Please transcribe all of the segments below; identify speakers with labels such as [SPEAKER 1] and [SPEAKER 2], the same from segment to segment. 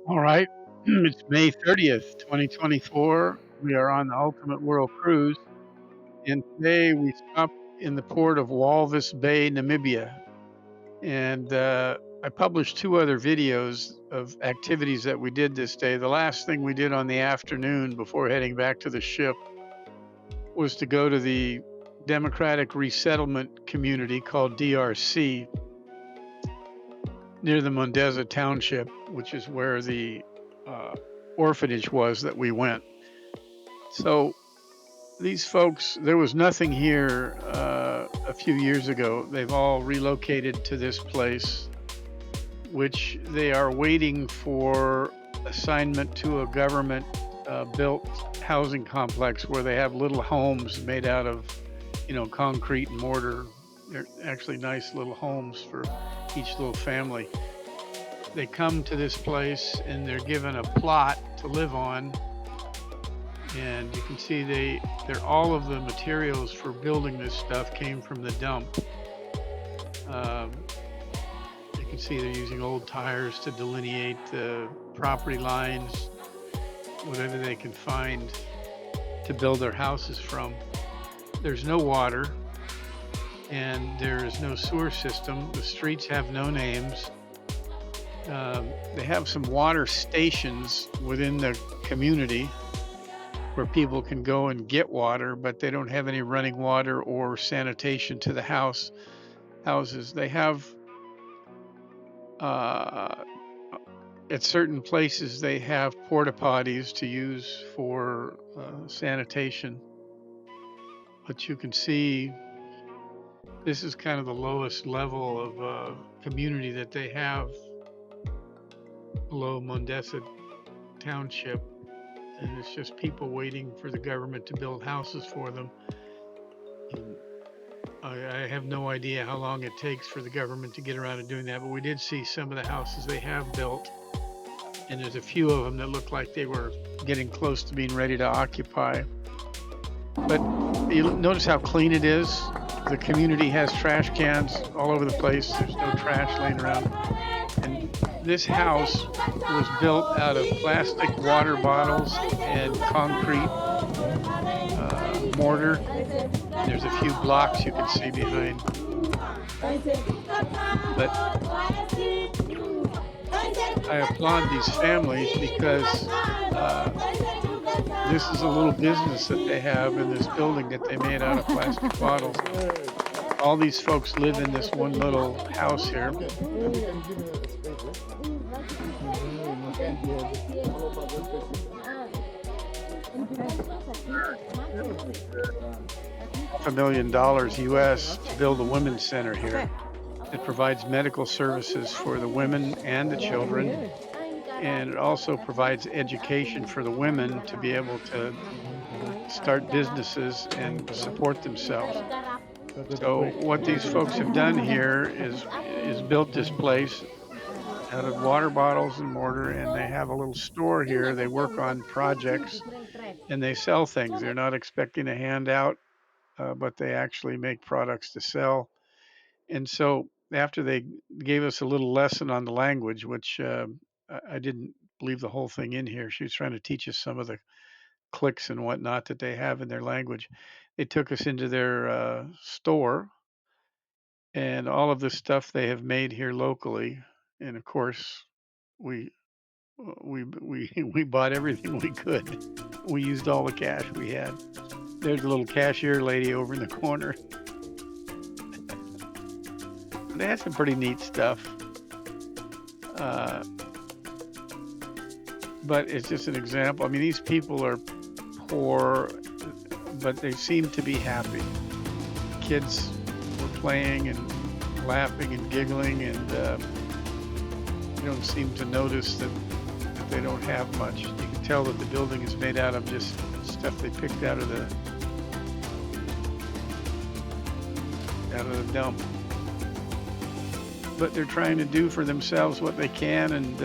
[SPEAKER 1] All right. It's May 30th, 2024. We are on the Ultimate World Cruise, and today we stopped in the port of Walvis Bay, Namibia. And I published two other videos of activities that we did this day. The last thing we did on the afternoon before heading back to the ship was to go to the Democratic Resettlement community called DRC near the Mundeza Township, which is where the uh, orphanage was that we went. So these folks, there was nothing here a few years ago. They've all relocated to this place, which they are waiting for assignment to a government built housing complex where they have little homes made out of, concrete and mortar. They're actually nice little homes for each little family. They come to this place and they're given a plot to live on, and you can see they're all of the materials for building this stuff came from the dump. Um, you can see they're using old tires to delineate the property lines, whatever they can find to build their houses from. There's no water and there is no sewer system. The streets have no names. They have some water stations within the community where people can go and get water, but they don't have any running water or sanitation to the houses. They have uh, at certain places they have porta potties to use for sanitation, but you can see this is kind of the lowest level of community that they have below Mundesa Township, and it's just people waiting for the government to build houses for them. And I have no idea how long it takes for the government to get around to doing that, but we did see some of the houses they have built, and there's a few of them that look like they were getting close to being ready to occupy. But you notice how clean it is. The community has trash cans all over the place. There's no trash laying around. And this house was built out of plastic water bottles and concrete mortar. There's a few blocks you can see behind. But I applaud these families because this is a little business that they have in this building that they made out of plastic bottles. All these folks live in this one little house here. $500,000 US to build a women's center here. It provides medical services for the women and the children, and it also provides education for the women to be able to start businesses and support themselves. So what these folks have done here is built this place out of water bottles and mortar, and they have a little store here. They work on projects and they sell things. They're not expecting a handout, but they actually make products to sell. And so after they gave us a little lesson on the language, which I didn't leave the whole thing in here. She was trying to teach us some of the clicks and whatnot that they have in their language. They took us into their store and all of the stuff they have made here locally. And of course, we we bought everything we could. We used all the cash we had. There's a little cashier lady over in the corner. They had some pretty neat stuff. Uh, but it's just an example. I mean, these people are poor, but they seem to be happy. Kids were playing and laughing and giggling, and you don't seem to notice that they don't have much. You can tell that the building is made out of just stuff they picked out of the dump. But they're trying to do for themselves what they can, and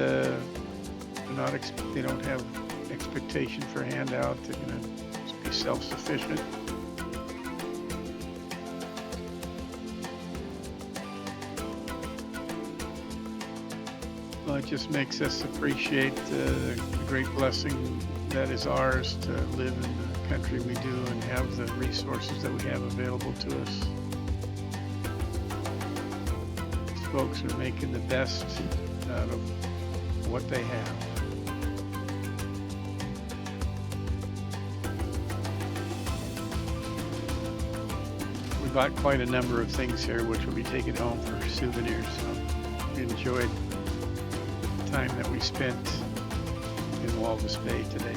[SPEAKER 1] they don't have expectation for handout. They're going to be self-sufficient. it just makes us appreciate the great blessing that is ours to live in the country we do and have the resources that we have available to us. These folks are making the best out of what they have. We bought quite a number of things here, which we'll be taking home for souvenirs. So we enjoyed the time that we spent in Walvis Bay today.